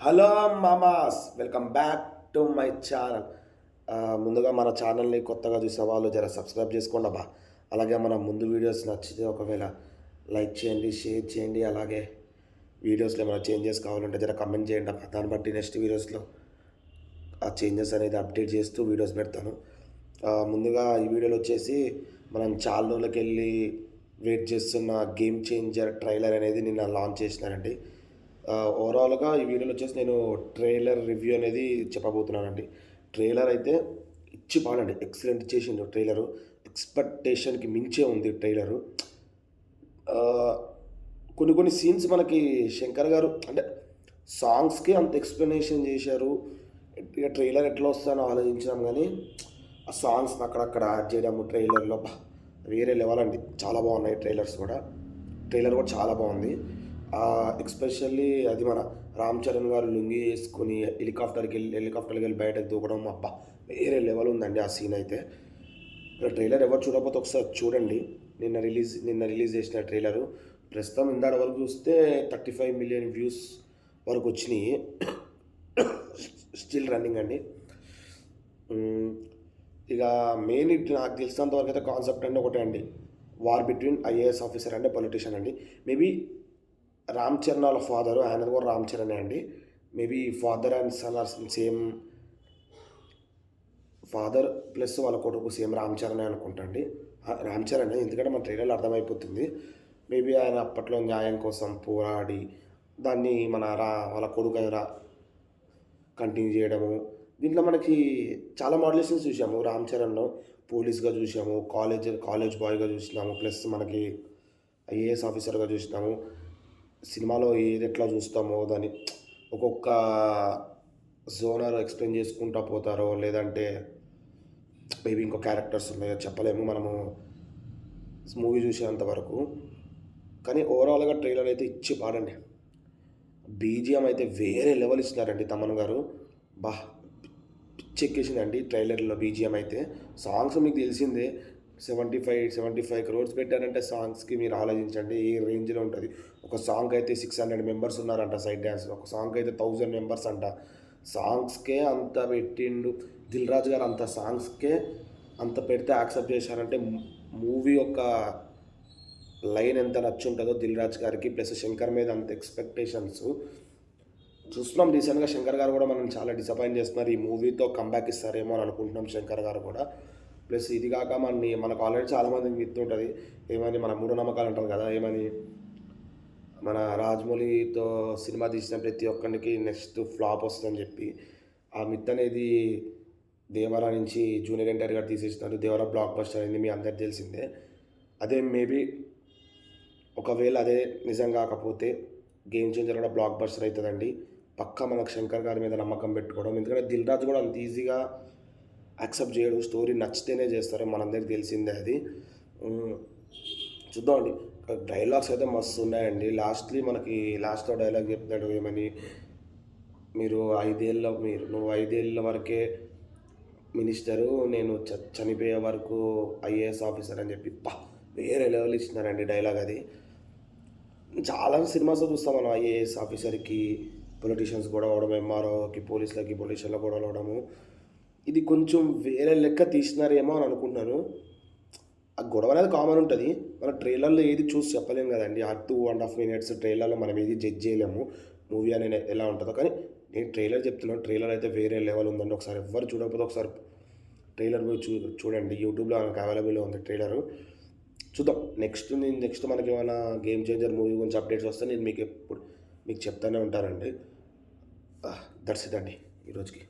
Hello మామాస్, welcome back to my channel. ముందుగా మన ఛానల్ని కొత్తగా చూసే వాళ్ళు జర సబ్స్క్రైబ్ చేసుకోండి అబ్బా. అలాగే మన ముందు వీడియోస్ నచ్చితే ఒకవేళ లైక్ చేయండి, షేర్ చేయండి. అలాగే వీడియోస్లో ఏమైనా చేంజెస్ కావాలంటే జర కమెంట్ చేయండి అబ్బా. దాన్ని బట్టి నెక్స్ట్ వీడియోస్లో ఆ చేంజెస్ అనేది అప్డేట్ చేస్తూ వీడియోస్ పెడతాను. ముందుగా ఈ వీడియోలో వచ్చేసి మనం చాలా రోజులకి వెళ్ళి వెయిట్ చేస్తున్న గేమ్ చేంజర్ ట్రైలర్ అనేది నిన్న లాంచ్ చేసినారండి. ఓవరాల్గా ఈ వీడియోలో వచ్చేసి నేను ట్రైలర్ రివ్యూ అనేది చెప్పబోతున్నానండి. ట్రైలర్ అయితే ఇచ్చి పాడండి, ఎక్సలెంట్ చేసిండు ట్రైలరు. ఎక్స్పెక్టేషన్కి మించే ఉంది ట్రైలరు. కొన్ని సీన్స్ మనకి శంకర్ గారు అంటే సాంగ్స్కి అంత ఎక్స్ప్లెనేషన్ చేశారు. ఇక ట్రైలర్ ఎట్లా వస్తుందని ఆలోచించాం, కానీ ఆ సాంగ్స్ అక్కడక్కడ యాడ్ చేయడము ట్రైలర్లో వేరే లెవెల్ అండి. చాలా బాగున్నాయి ట్రైలర్ కూడా చాలా బాగుంది. ఎక్స్పెషల్లీ అది మన రామ్ చరణ్ గారు లుంగి వేసుకొని హెలికాప్టర్కి వెళ్ళి బయటకు దూకడం అబ్బా వేరే లెవెల్ ఉందండి ఆ సీన్ అయితే. ట్రైలర్ ఎవరు చూడకపోతే ఒకసారి చూడండి. నిన్న రిలీజ్ చేసిన ట్రైలరు ప్రస్తుతం ఇందాక వరకు చూస్తే 35 మిలియన్ వ్యూస్ వరకు వచ్చినాయి. స్టిల్ రన్నింగ్ అండి. ఇక మెయిన్ నాకు తెలిసినంత వరకు అయితే కాన్సెప్ట్ అంటే ఒకటే అండి, వార్ బిట్వీన్ ఐఏఎస్ ఆఫీసర్ అంటే పొలిటీషియన్ అండి. మేబీ రామ్ చరణ్ వాళ్ళ ఫాదరు, ఆయన కూడా రామ్ చరణే అండి. Maybe father and son are same, father plus వాళ్ళ కొడుకు సేమ్ రామ్ చరణే అనుకుంటా అండి. రామ్ చరణే, ఎందుకంటే మన ట్రైలర్లో అర్థమైపోతుంది. మేబీ ఆయన అప్పట్లో న్యాయం కోసం పోరాడి దాన్ని వాళ్ళ కొడుకు అయినా కంటిన్యూ చేయడము. దీంట్లో మనకి చాలా మోడలేషన్స్ చూసాము. రామ్ చరణ్లో పోలీస్గా చూసాము, కాలేజ్ బాయ్గా చూసినాము, ప్లస్ మనకి ఐఏఎస్ ఆఫీసర్గా చూసినాము. సినిమాలో ఏది ఎట్లా చూస్తామో దాన్ని ఒక్కొక్క జోనర్ ఎక్స్ప్లెయిన్ చేసుకుంటూ పోతారో, లేదంటే మేబీ ఇంకో క్యారెక్టర్స్ ఉన్నాయో చెప్పలేము మనము మూవీ చూసేంత వరకు. కానీ ఓవరాల్గా ట్రైలర్ అయితే ఇచ్చి పాడండి. బీజిఎం అయితే వేరే లెవెల్ ఇచ్చినారండి తమన్ గారు. పిచ్చెక్కేసిందండి ట్రైలర్లో బీజిఎం అయితే. సాంగ్స్ మీకు తెలిసిందే, 75 crores పెట్టారంటే సాంగ్స్కి మీరు ఆలోచించండి ఏ రేంజ్లో ఉంటుంది. ఒక సాంగ్ అయితే 600 మెంబర్స్ ఉన్నారంట సైడ్ డ్యాన్స్, ఒక సాంగ్ అయితే 1000 మెంబర్స్ అంట. సాంగ్స్కే అంత పెట్టిండు దిల్ రాజు గారు. అంత సాంగ్స్కే అంత పెడితే యాక్సెప్ట్ చేశారంటే మూవీ యొక్క లైన్ ఎంత నచ్చుంటుందో దిల్ రాజు గారికి. ప్లస్ శంకర్ మీద అంత ఎక్స్పెక్టేషన్స్ చూస్తున్నాం. రీసెంట్గా శంకర్ గారు కూడా మనం చాలా డిసప్పాయింట్ చేస్తున్నారు. ఈ మూవీతో కంబ్యాక్ ఇస్తారేమో అని అనుకుంటున్నాం శంకర్ గారు కూడా. ప్లస్ ఇది కాక మనకు ఆల్రెడీ చాలామందికి మిత్ ఉంటుంది, ఏమని మన మూఢనమ్మకాలు అంటారు కదా, ఏమని మన రాజమౌళితో సినిమా తీసిన ప్రతి ఒక్కరికి నెక్స్ట్ ఫ్లాప్ వస్తుందని చెప్పి. ఆ మిత్ అనేది దేవరా నుంచి జూనియర్ ఎన్టీఆర్ గారు తీసేస్తున్నారు. దేవరా బ్లాక్ బస్టర్ అయింది, మీ అందరికి తెలిసిందే. అదే మేబీ ఒకవేళ అదే నిజం కాకపోతే గేమ్ చేంజర్ కూడా బ్లాక్ బస్టర్ అవుతుందండి. పక్కా మనకు శంకర్ గారి మీద నమ్మకం పెట్టుకోవడం. ఎందుకంటే దిల్ రాజు కూడా అంత ఈజీగా యాక్సెప్ట్ చేయడం, స్టోరీ నచ్చితేనే చేస్తారు, మనందరికి తెలిసిందే అది. చూద్దామండి. డైలాగ్స్ అయితే మస్తు ఉన్నాయండి. మనకి లాస్ట్లో డైలాగ్ చెప్తాడు, ఏమని నువ్వు 5 ఏళ్ళ వరకే మినిస్టరు, నేను చనిపోయే వరకు ఐఏఎస్ ఆఫీసర్ అని చెప్పి వేరే లెవెల్ ఇచ్చినారండి డైలాగ్ అది. చాలా సినిమాస్లో చూస్తాం మనం ఐఏఎస్ ఆఫీసర్కి పొలిటీషియన్స్ గొడవ అవడం, ఎంఆర్ఓకి పొలిటీషియన్లో గొడవలు అవడము. ఇది కొంచెం వేరే లెక్క తీసినారేమో అని అనుకుంటున్నాను. ఆ గొడవ అనేది కామన్ ఉంటుంది. మన ట్రైలర్లో ఏది చూసి చెప్పలేము కదండి. ఆ 2.5 minutes ట్రైలర్లో మనం ఏది జడ్జ్ చేయలేము మూవీ అనేది ఎలా ఉంటుందో. కానీ నేను ట్రైలర్ చెప్తున్నాను, ట్రైలర్ అయితే వేరే లెవెల్ ఉందండి. ఒకసారి ఎవరు చూడకపోతే ఒకసారి ట్రైలర్ పోయి చూడండి. యూట్యూబ్లో మనకు అవైలబుల్గా ఉంది ట్రైలరు. చూద్దాం నెక్స్ట్ మనకి ఏమైనా గేమ్ చేంజర్ మూవీ గురించి అప్డేట్స్ వస్తే నేను మీకు చెప్తానే ఉంటానండి. దట్స్ ఇట్ అండి ఈరోజుకి.